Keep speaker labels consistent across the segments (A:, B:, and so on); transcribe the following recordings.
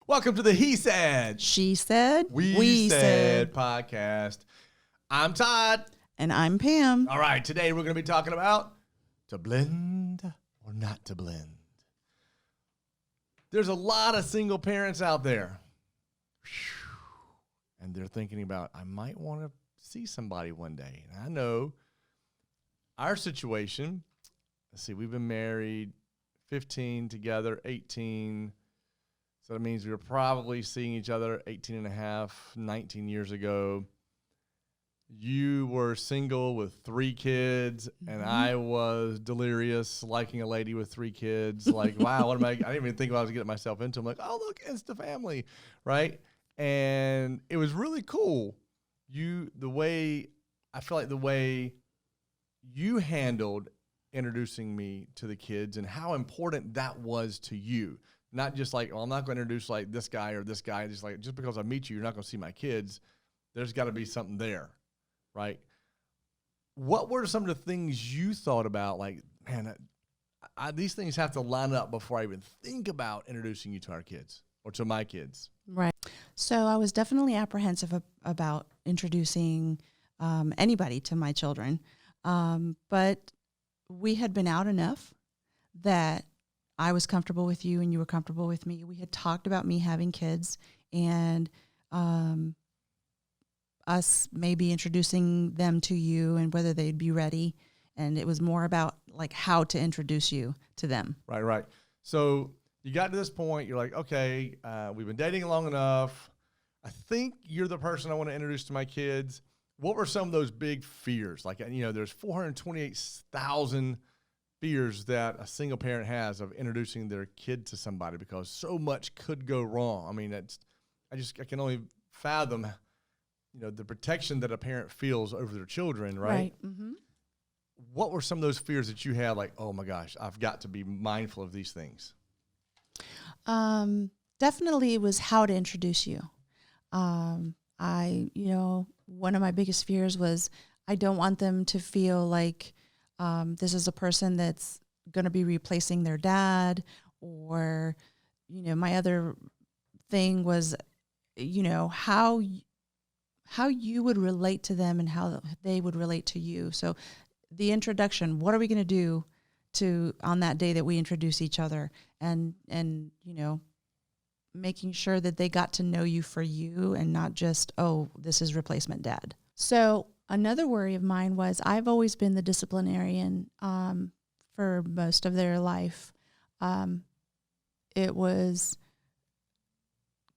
A: Welcome to the He Said,
B: She Said,
A: We Said podcast. I'm Todd.
B: And I'm Pam.
A: All right, today we're going to be talking about to blend or not to blend. There's a lot of single parents out there. And they're thinking about, I might want to see somebody one day. And I know our situation, let's see, we've been married 15 together, 18. So that means we were probably seeing each other 18 and a half, 19 years ago. You were single with 3 kids, and I was delirious, liking a lady with 3 kids. Like, wow, what am I didn't even think about what I was getting myself into. I'm like, oh, look, Insta family, right? And it was really cool. I feel like the way you handled introducing me to the kids and how important that was to you. Not just like, well, I'm not going to introduce like this guy or this guy. Just because I meet you, you're not going to see my kids. There's got to be something there, right? What were some of the things you thought about? Like, man, these things have to line up before I even think about introducing you to our kids or to my kids.
B: Right. So I was definitely apprehensive about introducing anybody to my children. But we had been out enough that I was comfortable with you and you were comfortable with me. We had talked about me having kids and us maybe introducing them to you and whether they'd be ready. And it was more about like how to introduce you to them.
A: Right. So you got to this point, you're like, okay, we've been dating long enough. I think you're the person I want to introduce to my kids. What were some of those big fears? Like, there's 428,000 fears that a single parent has of introducing their kid to somebody because so much could go wrong. I mean, I can only fathom, the protection that a parent feels over their children, right?
B: Mm-hmm.
A: What were some of those fears that you had? Like, oh my gosh, I've got to be mindful of these things.
B: Definitely it was how to introduce you. One of my biggest fears was I don't want them to feel like this is a person that's going to be replacing their dad, or, my other thing was, how you would relate to them and how they would relate to you. So the introduction, what are we going to do on that day that we introduce each other, and making sure that they got to know you for you and not just, oh, this is replacement dad. So another worry of mine was I've always been the disciplinarian for most of their life. It was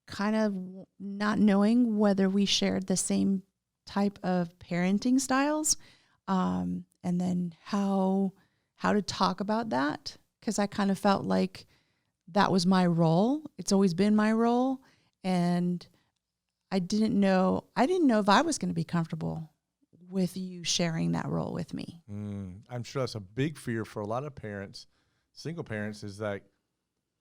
B: kind of not knowing whether we shared the same type of parenting styles, and then how to talk about that, because I kind of felt like that was my role. It's always been my role, and I didn't know if I was going to be comfortable with you sharing that role with me.
A: I'm sure that's a big fear for a lot of parents, single parents, is like,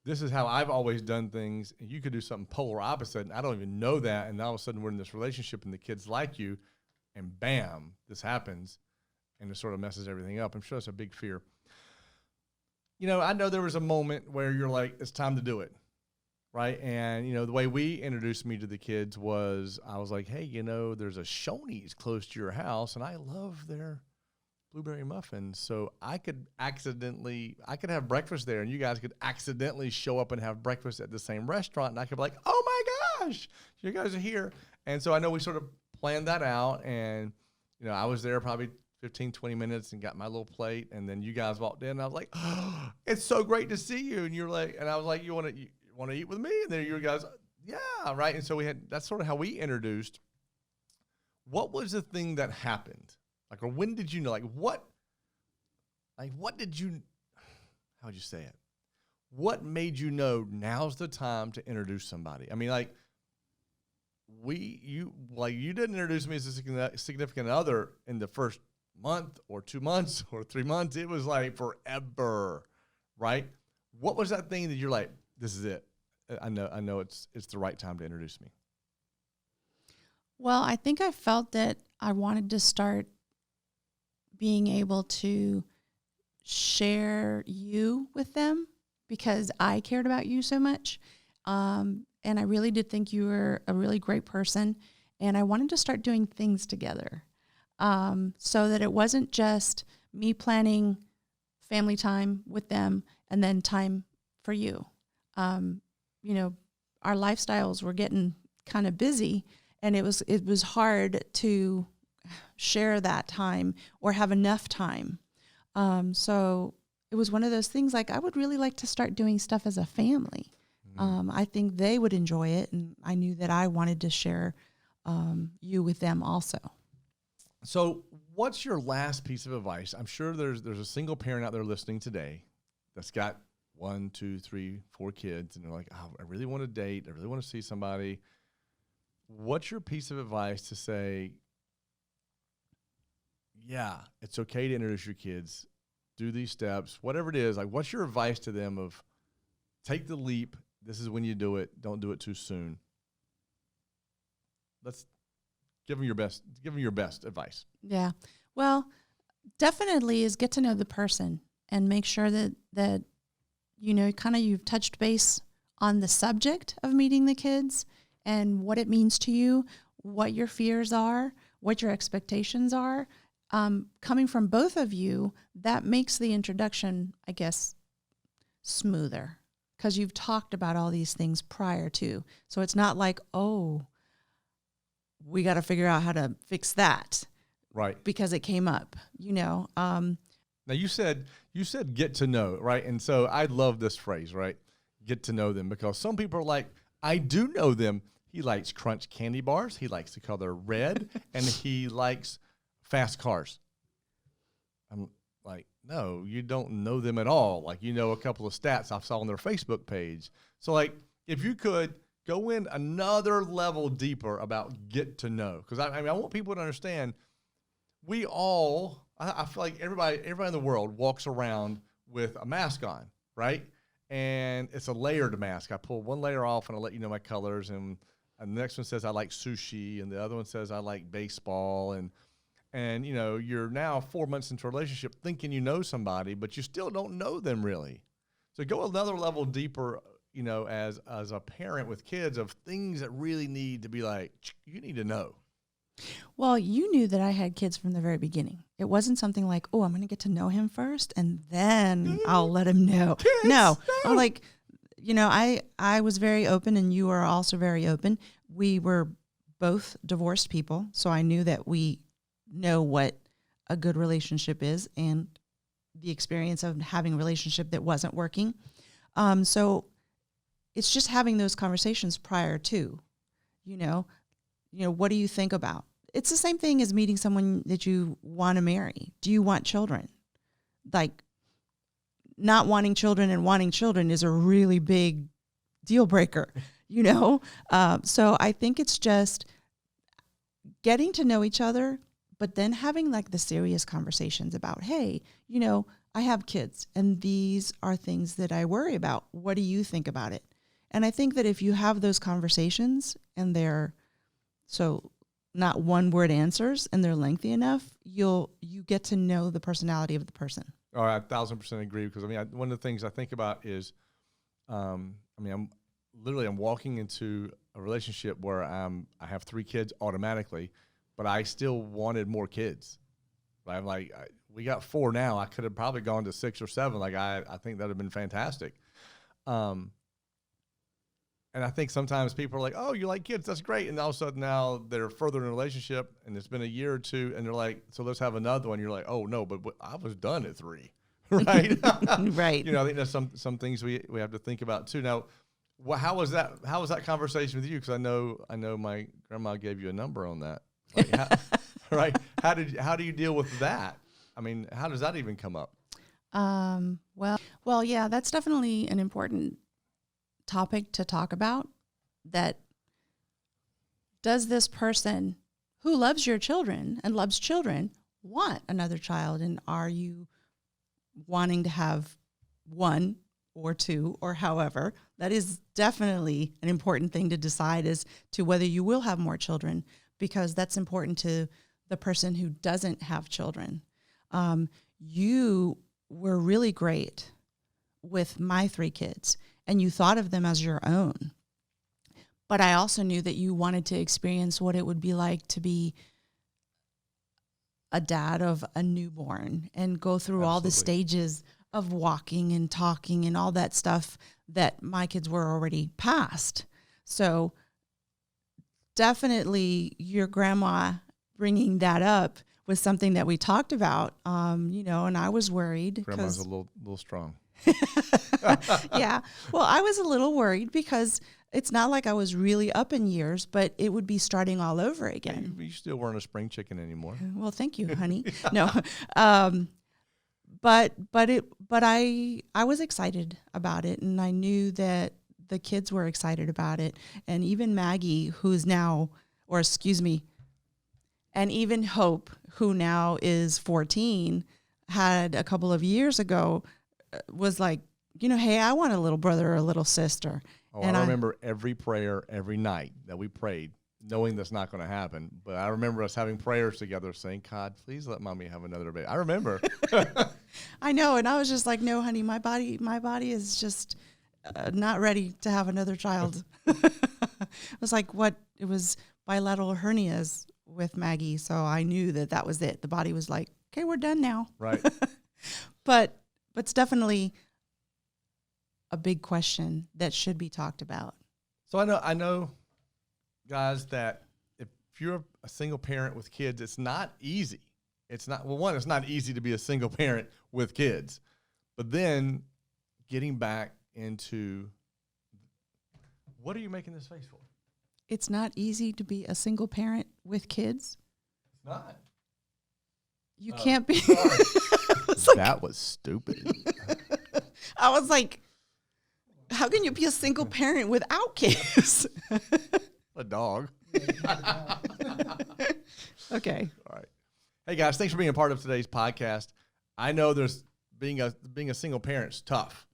A: this is how I've always done things, and you could do something polar opposite, and I don't even know that, and all of a sudden we're in this relationship and the kids like you, and bam, this happens, and it sort of messes everything up. I'm sure that's a big fear. I know there was a moment where you're like, it's time to do it, right? And, the way we introduced me to the kids was I was like, hey, there's a Shoney's close to your house, and I love their blueberry muffins. So I could have breakfast there, and you guys could accidentally show up and have breakfast at the same restaurant, and I could be like, oh, my gosh, you guys are here. And so I know we sort of planned that out, and, I was there probably 15, 20 minutes and got my little plate. And then you guys walked in and I was like, oh, it's so great to see you. And you're like, and I was like, you want to eat with me? And then you guys, yeah. Right. And so that's sort of how we introduced. What was the thing that happened? Like, or when did you know, what did you, how would you say it? What made you know now's the time to introduce somebody? I mean, you didn't introduce me as a significant other in the first month or 2 months or 3 months. It was like forever, right? What was that thing that you're like, this is it? I know it's the right time to introduce me.
B: Well, I think I felt that I wanted to start being able to share you with them because I cared about you so much. and I really did think you were a really great person. And I wanted to start doing things together, so that it wasn't just me planning family time with them and then time for you. You know, our lifestyles were getting kind of busy, and it was hard to share that time or have enough time. So it was one of those things like I would really like to start doing stuff as a family. I think they would enjoy it, and I knew that I wanted to share you with them also.
A: So what's your last piece of advice? I'm sure there's a single parent out there listening today that's got 1, 2, 3, 4 kids, and they're like, oh, I really want to date. I really want to see somebody. What's your piece of advice to say, yeah, it's okay to introduce your kids, do these steps, whatever it is? Like, what's your advice to them of take the leap? This is when you do it. Don't do it too soon. Let's give them your best. Give them your best advice.
B: Yeah. Well, definitely is get to know the person and make sure that you know, kind of you've touched base on the subject of meeting the kids and what it means to you, what your fears are, what your expectations are. Coming from both of you, that makes the introduction, I guess, smoother because you've talked about all these things prior to. So it's not like, oh, we got to figure out how to fix that.
A: Right.
B: Because it came up, you know.
A: Now you said get to know, right? And so I love this phrase, right? Get to know them, because some people are like, I do know them. He likes Crunch candy bars. He likes the color red, and he likes fast cars. I'm like, no, you don't know them at all. Like, you know a couple of stats I saw on their Facebook page. So like, if you could go in another level deeper about get to know, because I want people to understand we all, I feel like everybody in the world walks around with a mask on, right? And it's a layered mask. I pull one layer off and I let you know my colors, and the next one says I like sushi, and the other one says I like baseball, and you know, you're now 4 months into a relationship thinking you know somebody, but you still don't know them really. So go another level deeper, you know, as a parent with kids, of things that really need to be like, you need to know.
B: Well, you knew that I had kids from the very beginning. It wasn't something like, oh, I'm going to get to know him first and then I'll let him know.
A: Kids,
B: no, I'm like, you know, I was very open, and you are also very open. We were both divorced people, so I knew that we know what a good relationship is and the experience of having a relationship that wasn't working. So it's just having those conversations prior to, you know, what do you think about? It's the same thing as meeting someone that you want to marry. Do you want children? Like, not wanting children and wanting children is a really big deal breaker, you know? So I think it's just getting to know each other, but then having like the serious conversations about, hey, you know, I have kids and these are things that I worry about. What do you think about it? And I think that if you have those conversations and they're so not one word answers and they're lengthy enough, you get to know the personality of the person.
A: Oh, I 1,000% agree, because I mean, one of the things I think about is, I'm walking into a relationship where I have 3 kids automatically, but I still wanted more kids. I'm like, we got 4 now. I could have probably gone to 6 or 7. Like I think that'd have been fantastic. And I think sometimes people are like, oh, you like kids, that's great. And all of a sudden now they're further in a relationship and it's been a year or 2 and they're like, so let's have another one. You're like, oh no, but I was done at 3, right?
B: Right.
A: You know, I think there's some things we have to think about too. Now, how was that conversation with you? Because I know my grandma gave you a number on that. Like, right? How do you deal with that? I mean, how does that even come up?
B: Well, yeah, that's definitely an important topic to talk about. That does this person who loves your children and loves children want another child, and are you wanting to have 1 or 2 or however? That is definitely an important thing to decide as to whether you will have more children, because that's important to the person who doesn't have children. You were really great with my 3 kids, and you thought of them as your own. But I also knew that you wanted to experience what it would be like to be a dad of a newborn and go through all the
A: Absolutely.
B: stages of walking and talking and all that stuff that my kids were already past. So definitely your grandma bringing that up was something that we talked about, and I was worried.
A: Grandma's a little strong.
B: Yeah. Well, I was a little worried because it's not like I was really up in years, but it would be starting all over again.
A: You still weren't a spring chicken anymore.
B: Well, thank you, honey. No. But I was excited about it, and I knew that the kids were excited about it. And even Maggie, who's now, and even Hope, who now is 14, had a couple of years ago, was like, hey, I want a little brother or a little sister.
A: Oh,
B: And
A: I remember every prayer every night that we prayed, knowing that's not going to happen. But I remember us having prayers together saying, God, please let mommy have another baby. I remember.
B: I know. And I was just like, no, honey, my body is just not ready to have another child. It was like it was bilateral hernias with Maggie. So I knew that was it. The body was like, okay, we're done now.
A: Right.
B: But it's definitely a big question that should be talked about.
A: So I know, guys, that if you're a single parent with kids, it's not easy. It's not easy to be a single parent with kids. But then getting back into, what are you making this face for?
B: It's not easy to be a single parent with kids.
A: It's not.
B: You can't be.
A: That was stupid.
B: I was like, how can you be a single parent without kids?
A: A dog.
B: Okay.
A: All right. Hey guys, thanks for being a part of today's podcast. I know there's being a single parent's tough,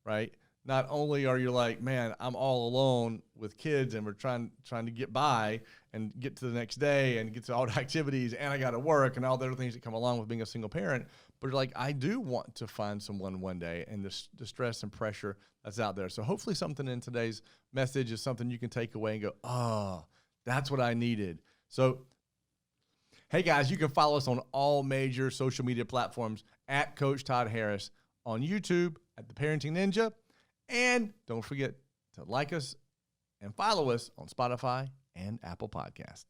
A: right? Not only are you like, man, I'm all alone with kids and we're trying to get by and get to the next day and get to all the activities and I got to work and all the other things that come along with being a single parent, but you're like, I do want to find someone one day, and the stress and pressure that's out there. So hopefully something in today's message is something you can take away and go, oh, that's what I needed. So hey guys, you can follow us on all major social media platforms at Coach Todd Harris, on YouTube at The Parenting Ninja. And don't forget to like us and follow us on Spotify and Apple Podcasts.